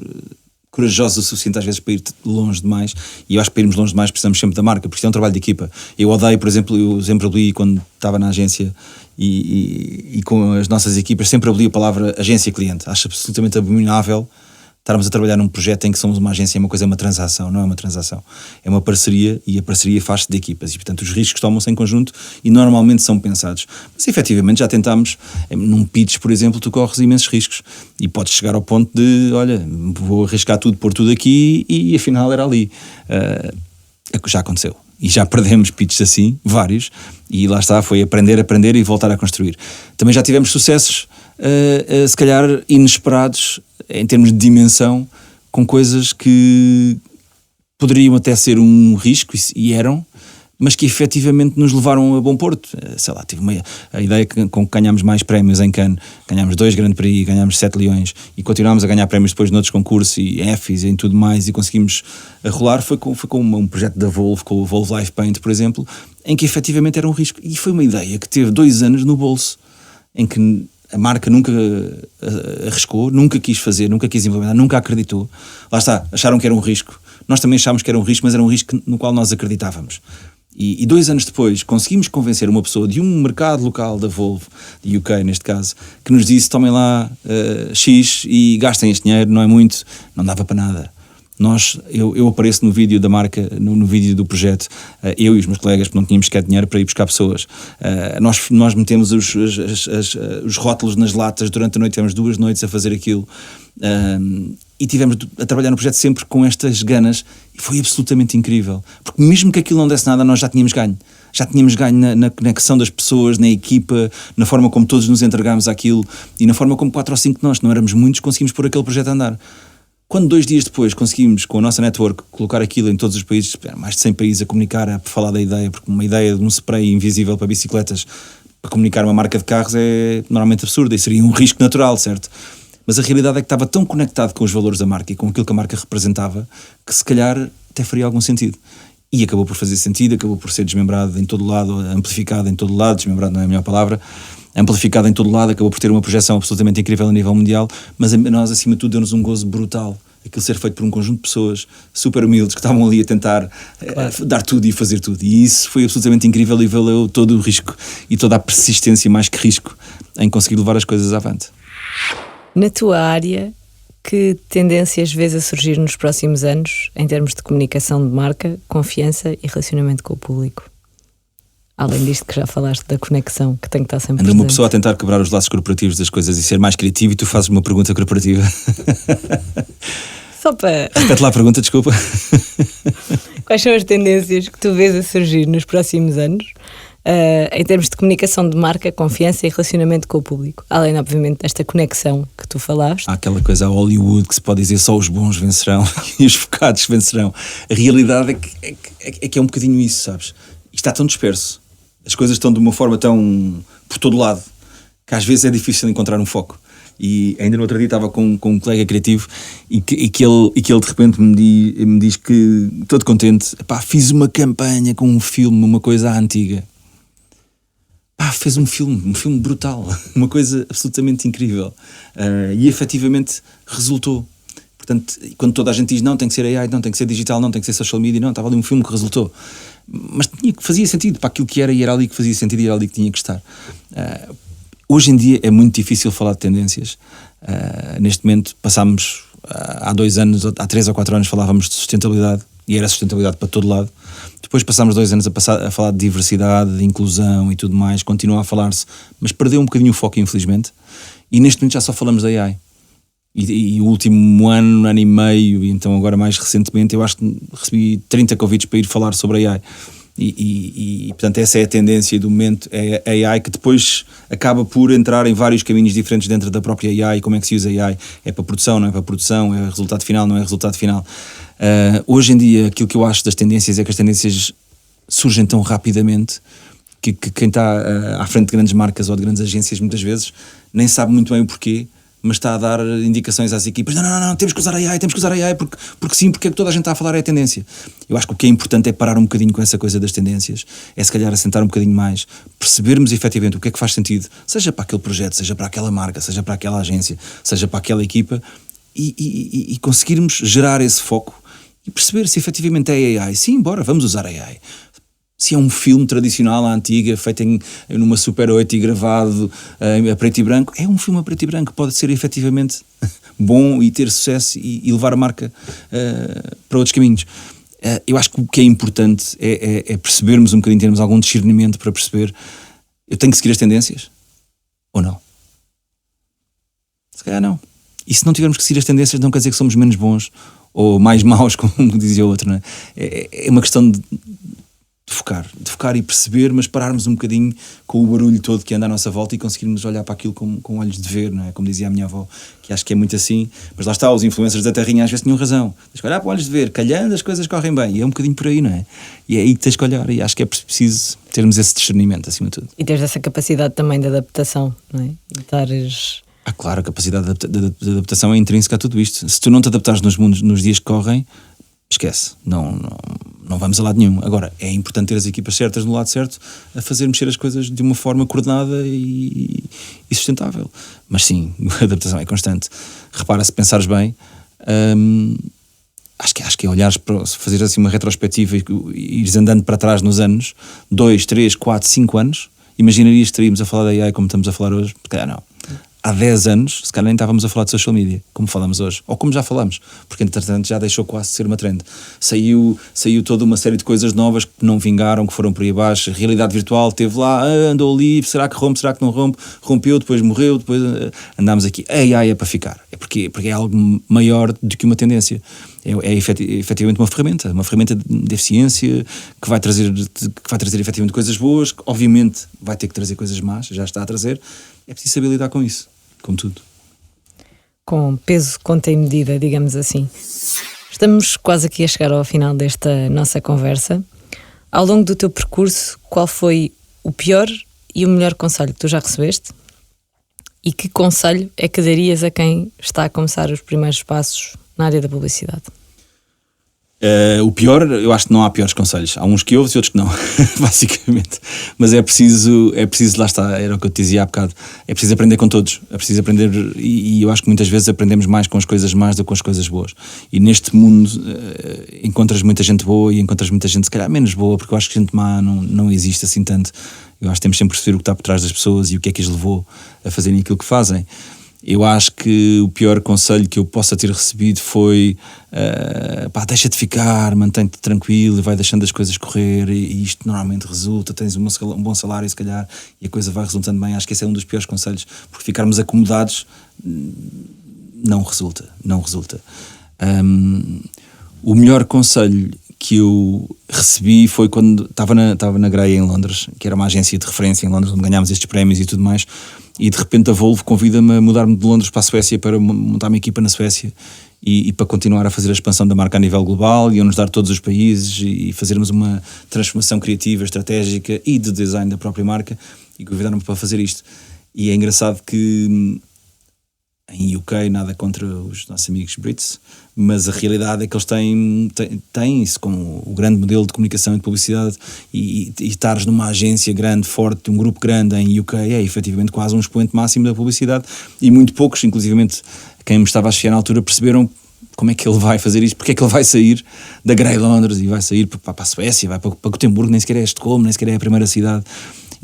corajosos o suficiente às vezes para ir longe demais, e eu acho que para irmos longe demais precisamos sempre da marca, porque isto é um trabalho de equipa. Eu odeio, por exemplo, eu sempre aboli quando estava na agência e com as nossas equipas, sempre aboli a palavra agência-cliente. Acho absolutamente abominável estarmos a trabalhar num projeto em que somos uma agência, é uma coisa, é uma transação, não é uma transação. É uma parceria e a parceria faz-se de equipas e, portanto, os riscos tomam-se em conjunto e normalmente são pensados. Mas, efetivamente, já tentámos, num pitch, por exemplo, tu corres imensos riscos e podes chegar ao ponto de, olha, vou arriscar tudo, pôr tudo aqui e afinal era ali. Já aconteceu. E já perdemos pitches assim, vários, e lá está, foi aprender e voltar a construir. Também já tivemos sucessos, se calhar inesperados, em termos de dimensão, com coisas que poderiam até ser um risco, e eram, mas que efetivamente nos levaram a bom porto. Sei lá, tive a ideia com que ganhámos mais prémios em Cannes, ganhámos 2 Grand Prix, ganhámos 7 Leões, e continuámos a ganhar prémios depois noutros concursos, e EFIs, e em tudo mais, e conseguimos rolar, foi com um projeto da Volvo, com o Volvo Life Paint, por exemplo, em que efetivamente era um risco. E foi uma ideia que teve 2 anos no bolso, em que a marca nunca arriscou, nunca quis fazer, nunca quis implementar, nunca acreditou. Lá está, acharam que era um risco. Nós também achámos que era um risco, mas era um risco no qual nós acreditávamos. E 2 anos depois conseguimos convencer uma pessoa de um mercado local da Volvo, de UK neste caso, que nos disse: tomem lá X e gastem este dinheiro, não é muito, não dava para nada. Eu apareço no vídeo da marca, no vídeo do projeto, eu e os meus colegas, porque não tínhamos sequer dinheiro para ir buscar pessoas. Nós metemos os rótulos nas latas durante a noite, tivemos 2 noites a fazer aquilo, e tivemos a trabalhar no projeto sempre com estas ganas, e foi absolutamente incrível, porque mesmo que aquilo não desse nada, nós já tínhamos ganho. Já tínhamos ganho na conexão das pessoas, na equipa, na forma como todos nos entregámos àquilo, e na forma como 4 ou 5 de nós, não éramos muitos, conseguimos pôr aquele projeto a andar. Quando 2 dias depois conseguimos, com a nossa network, colocar aquilo em todos os países, mais de 100 países a comunicar, a falar da ideia, porque uma ideia de um spray invisível para bicicletas, para comunicar uma marca de carros, é normalmente absurda e seria um risco natural, certo? Mas a realidade é que estava tão conectado com os valores da marca e com aquilo que a marca representava, que se calhar até faria algum sentido. E acabou por fazer sentido, acabou por ser desmembrado em todo lado, amplificado em todo lado, desmembrado não é a melhor palavra, amplificado em todo lado, acabou por ter uma projeção absolutamente incrível a nível mundial, mas a nós, acima de tudo, deu-nos um gozo brutal. Aquilo ser feito por um conjunto de pessoas super humildes que estavam ali a tentar dar tudo e fazer tudo. E isso foi absolutamente incrível e valeu todo o risco e toda a persistência, mais que risco, em conseguir levar as coisas avante. Na tua área, que tendências vês a surgir nos próximos anos, em termos de comunicação de marca, confiança e relacionamento com o público? Além disto que já falaste da conexão, que tem que estar sempre presente. Anda uma pessoa a tentar quebrar os laços corporativos das coisas e ser mais criativo, e tu fazes uma pergunta corporativa. Só para... Repete lá a pergunta, desculpa. Quais são as tendências que tu vês a surgir nos próximos anos, em termos de comunicação de marca, confiança e relacionamento com o público? Além, obviamente, desta conexão que tu falaste. Há aquela coisa a Hollywood que se pode dizer só os bons vencerão e os focados vencerão. A realidade é que é um bocadinho isso, sabes? Isto está tão disperso. As coisas estão de uma forma tão por todo lado que às vezes é difícil encontrar um foco. E ainda no outro dia estava com um colega criativo e que ele de repente me diz que, todo contente, fiz uma campanha com um filme, uma coisa antiga. Fez um filme brutal, uma coisa absolutamente incrível, e efetivamente resultou. Portanto, quando toda a gente diz não, tem que ser AI, não, tem que ser digital, não, tem que ser social media, não, estava ali um filme que resultou. Mas fazia sentido para aquilo que era, e era ali que fazia sentido, e era ali que tinha que estar. Hoje em dia é muito difícil falar de tendências. Neste momento passámos, há 2 anos, há 3 ou 4 anos falávamos de sustentabilidade, e era sustentabilidade para todo lado. Depois passámos 2 anos a falar de diversidade, de inclusão e tudo mais, continua a falar-se, mas perdeu um bocadinho o foco, infelizmente, e neste momento já só falamos da AI. E o último ano e meio, e então agora mais recentemente, eu acho que recebi 30 convites para ir falar sobre AI. E portanto essa é a tendência do momento, é a AI que depois acaba por entrar em vários caminhos diferentes dentro da própria AI. Como é que se usa a AI? É para produção, não é para produção? É resultado final, não é resultado final? Hoje em dia aquilo que eu acho das tendências é que as tendências surgem tão rapidamente que quem está à frente de grandes marcas ou de grandes agências muitas vezes nem sabe muito bem o porquê, mas está a dar indicações às equipas. Não, temos que usar AI, porque sim, porque é que toda a gente está a falar é a tendência. Eu acho que o que é importante é parar um bocadinho com essa coisa das tendências, é se calhar assentar um bocadinho mais, percebermos efetivamente o que é que faz sentido, seja para aquele projeto, seja para aquela marca, seja para aquela agência, seja para aquela equipa, e conseguirmos gerar esse foco e perceber se efetivamente é AI. Sim, bora, vamos usar AI. Se é um filme tradicional, à antiga, feito numa Super 8 e gravado a preto e branco, é um filme a preto e branco, pode ser efetivamente bom e ter sucesso e levar a marca para outros caminhos. Eu acho que o que é importante é percebermos um bocadinho, termos algum discernimento para perceber: eu tenho que seguir as tendências ou não? Se calhar não. E se não tivermos que seguir as tendências, não quer dizer que somos menos bons ou mais maus, como dizia o outro, não é? É uma questão de focar e perceber, mas pararmos um bocadinho com o barulho todo que anda à nossa volta e conseguirmos olhar para aquilo com olhos de ver, não é? Como dizia a minha avó, que acho que é muito assim, mas lá está, os influencers da terrinha às vezes tinham razão. Tens que olhar para olhos de ver, calhando as coisas correm bem, e é um bocadinho por aí, não é? E é aí que tens que olhar, e acho que é preciso termos esse discernimento acima de tudo. E teres essa capacidade também de adaptação, não é? E estares... Claro, a capacidade de adaptação é intrínseca a tudo isto. Se tu não te adaptares nos dias que correm, esquece, não vamos a lado nenhum. Agora, é importante ter as equipas certas no lado certo a fazer mexer as coisas de uma forma coordenada e sustentável. Mas sim, a adaptação é constante. Repara, se pensares bem, acho que é olhares para fazer assim uma retrospectiva e ires andando para trás nos anos, 2, 3, 4, 5 anos, imaginarias que estaríamos a falar da AI como estamos a falar hoje? Se calhar não. Há 10 anos, se calhar nem estávamos a falar de social media, como falamos hoje, ou como já falamos, porque entretanto já deixou quase de ser uma trend. Saiu toda uma série de coisas novas que não vingaram, que foram por aí abaixo. A realidade virtual esteve lá, andou ali, será que rompe, será que não rompe? Rompeu, depois morreu, depois andámos aqui. A AI é para ficar, porque é algo maior do que uma tendência. É efetivamente uma ferramenta de eficiência que vai trazer efetivamente coisas boas, que obviamente vai ter que trazer coisas más, já está a trazer. É preciso saber lidar com isso, com tudo. Com peso, conta e medida, digamos assim. Estamos quase aqui a chegar ao final desta nossa conversa. Ao longo do teu percurso, qual foi o pior e o melhor conselho que tu já recebeste? E que conselho é que darias a quem está a começar os primeiros passos na área da publicidade? O pior, eu acho que não há piores conselhos. Há uns que ouves e outros que não, basicamente. Mas é preciso, lá está, era o que eu te dizia há bocado. É preciso aprender com todos. É preciso aprender, e eu acho que muitas vezes aprendemos mais com as coisas más do que com as coisas boas. E neste mundo encontras muita gente boa e encontras muita gente se calhar menos boa, porque eu acho que gente má não existe assim tanto. Eu acho que temos sempre que perceber o que está por trás das pessoas e o que é que as levou a fazerem aquilo que fazem. Eu acho que o pior conselho que eu possa ter recebido foi deixa-te ficar, mantém-te tranquilo e vai deixando as coisas correr e isto normalmente resulta, tens um bom salário se calhar e a coisa vai resultando bem. Acho que esse é um dos piores conselhos, porque ficarmos acomodados não resulta. O melhor conselho que eu recebi foi quando estava na Grey em Londres, que era uma agência de referência em Londres onde ganhámos estes prémios e tudo mais. E de repente a Volvo convida-me a mudar-me de Londres para a Suécia para montar uma equipa na Suécia e para continuar a fazer a expansão da marca a nível global e a nos dar todos os países e fazermos uma transformação criativa, estratégica e de design da própria marca, e convidaram-me para fazer isto. E é engraçado que em UK, nada contra os nossos amigos brits, mas a realidade é que eles têm isso como o grande modelo de comunicação e de publicidade, e estares numa agência grande, forte, um grupo grande em UK é efetivamente quase um expoente máximo da publicidade, e muito poucos, inclusivamente quem me estava a chefiar na altura, perceberam como é que ele vai fazer isto, porque é que ele vai sair da Grey Londres e vai sair para a Suécia, vai para Gotemburgo, nem sequer é Estocolmo, nem sequer é a primeira cidade.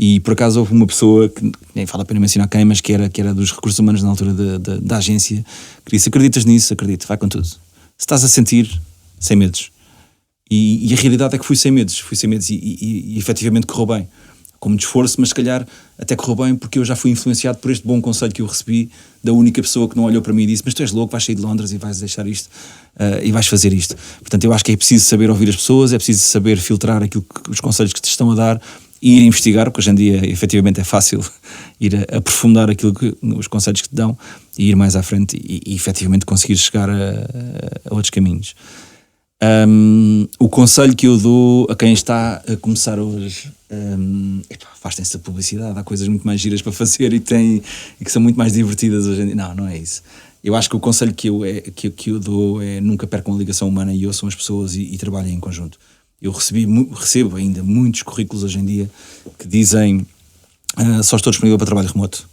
E por acaso houve uma pessoa, que nem vale a pena mencionar quem, mas que era dos recursos humanos na altura da agência, que disse: acreditas nisso? Acredito, vai com tudo. Se estás a sentir, sem medos. E a realidade é que fui sem medos e efetivamente correu bem. Com muito esforço, mas se calhar até correu bem porque eu já fui influenciado por este bom conselho que eu recebi da única pessoa que não olhou para mim e disse: mas tu és louco, vais sair de Londres e vais deixar isto e vais fazer isto. Portanto, eu acho que é preciso saber ouvir as pessoas, é preciso saber filtrar os conselhos que te estão a dar e ir investigar, porque hoje em dia efetivamente é fácil ir a aprofundar os conselhos que te dão e ir mais à frente e efetivamente conseguir chegar a outros caminhos. O conselho que eu dou a quem está a começar hoje, afastem-se da publicidade, há coisas muito mais giras para fazer e que são muito mais divertidas hoje em dia. Não é isso. Eu acho que o conselho que eu dou é: nunca percam a ligação humana e ouçam as pessoas e trabalhem em conjunto. Eu recebo ainda muitos currículos hoje em dia que dizem: só estou disponível para trabalho remoto.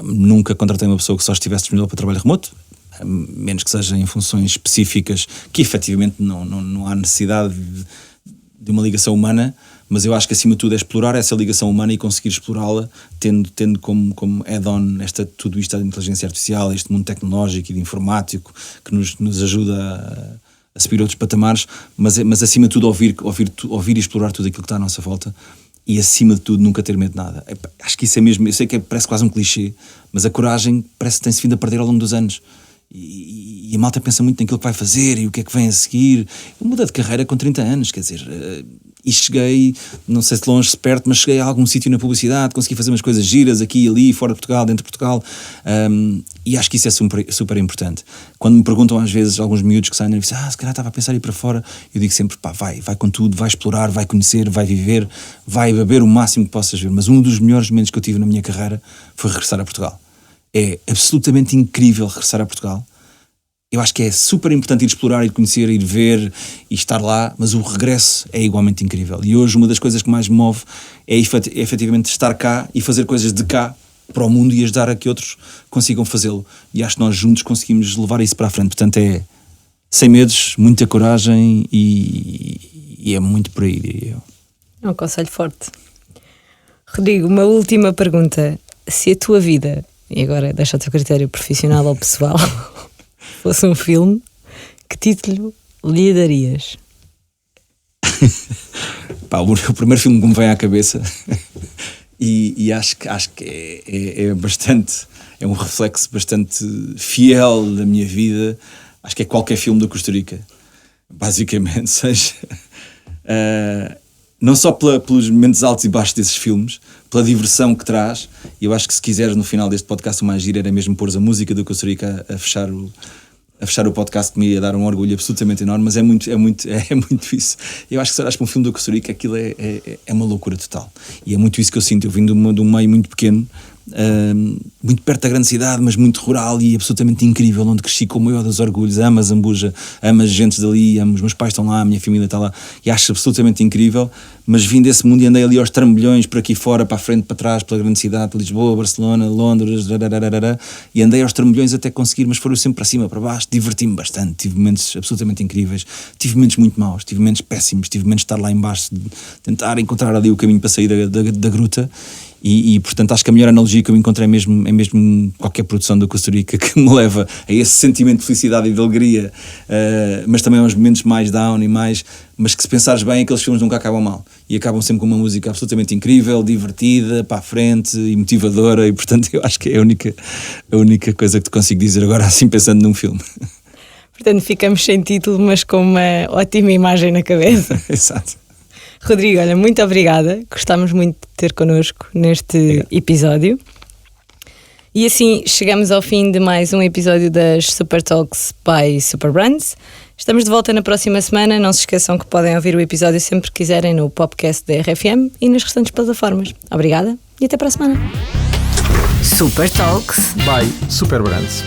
Nunca contratei uma pessoa que só estivesse disponível para trabalho remoto, menos que seja em funções específicas que efetivamente não há necessidade de uma ligação humana, mas eu acho que acima de tudo é explorar essa ligação humana e conseguir explorá-la, tendo como add-on tudo isto da inteligência artificial, este mundo tecnológico e de informático que nos ajuda a subir outros patamares, mas acima de tudo ouvir e explorar tudo aquilo que está à nossa volta. E acima de tudo nunca ter medo de nada. Acho que isso é mesmo, eu sei que parece quase um clichê, mas a coragem parece que tem-se vindo a perder ao longo dos anos. E a malta pensa muito naquilo que vai fazer e o que é que vem a seguir. Eu mudei de carreira com 30 anos, quer dizer, e cheguei, não sei se longe, se perto, mas cheguei a algum sítio na publicidade, consegui fazer umas coisas giras aqui e ali, fora de Portugal, dentro de Portugal, e acho que isso é super, super importante. Quando me perguntam às vezes, alguns miúdos que saem da universidade, se calhar estava a pensar em ir para fora, eu digo sempre, pá, vai com tudo, vai explorar, vai conhecer, vai viver, vai beber o máximo que possas ver. Mas um dos melhores momentos que eu tive na minha carreira foi regressar a Portugal. É absolutamente incrível regressar a Portugal. Eu acho que é super importante ir explorar, ir conhecer, ir ver e estar lá, mas o regresso é igualmente incrível. E hoje uma das coisas que mais me move é efetivamente estar cá e fazer coisas de cá para o mundo e ajudar a que outros consigam fazê-lo. E acho que nós juntos conseguimos levar isso para a frente. Portanto, é sem medos, muita coragem e é muito por aí, diria eu. É um conselho forte. Rodrigo, uma última pergunta. Se a tua vida, e agora deixa o teu critério profissional ou pessoal, fosse um filme, que título lhe darias? Pá, o primeiro filme que me vem à cabeça e acho que é bastante, é um reflexo bastante fiel da minha vida. Acho que é qualquer filme da Costa Rica, basicamente, seja não só pelos momentos altos e baixos desses filmes, pela diversão que traz. E eu acho que se quiseres no final deste podcast o mais giro era mesmo pôr a música do Costa Rica a fechar o podcast, que me ia dar um orgulho absolutamente enorme, mas é muito isso. Eu acho que se olhas para um filme do Costa Rica, aquilo é uma loucura total. E é muito isso que eu sinto. Eu vim de um meio muito pequeno, muito perto da grande cidade, mas muito rural e absolutamente incrível, onde cresci com o maior dos orgulhos. Amo a Zambuja, amo as gentes dali, os meus pais estão lá, a minha família está lá, e acho absolutamente incrível. Mas vim desse mundo e andei ali aos trambolhões, por aqui fora, para a frente, para trás, pela grande cidade, Lisboa, Barcelona, Londres, e andei aos trambolhões até conseguir, mas foram sempre para cima, para baixo. Diverti-me bastante, tive momentos absolutamente incríveis, tive momentos muito maus, tive momentos péssimos, tive momentos de estar lá em baixo, de tentar encontrar ali o caminho para sair da gruta. E portanto acho que a melhor analogia que eu encontrei é mesmo qualquer produção da Costa Rica que me leva a esse sentimento de felicidade e de alegria, mas também aos momentos mais down mas que, se pensares bem, aqueles filmes nunca acabam mal e acabam sempre com uma música absolutamente incrível, divertida, para a frente e motivadora, e portanto eu acho que é a única coisa que te consigo dizer agora, assim, pensando num filme. Portanto ficamos sem título, mas com uma ótima imagem na cabeça. Exato. Rodrigo, olha, muito obrigada. Gostámos muito de ter connosco neste episódio. E assim chegamos ao fim de mais um episódio das Super Talks by Superbrands. Estamos de volta na próxima semana. Não se esqueçam que podem ouvir o episódio sempre que quiserem no podcast da RFM e nas restantes plataformas. Obrigada e até para a semana. Super Talks by Superbrands.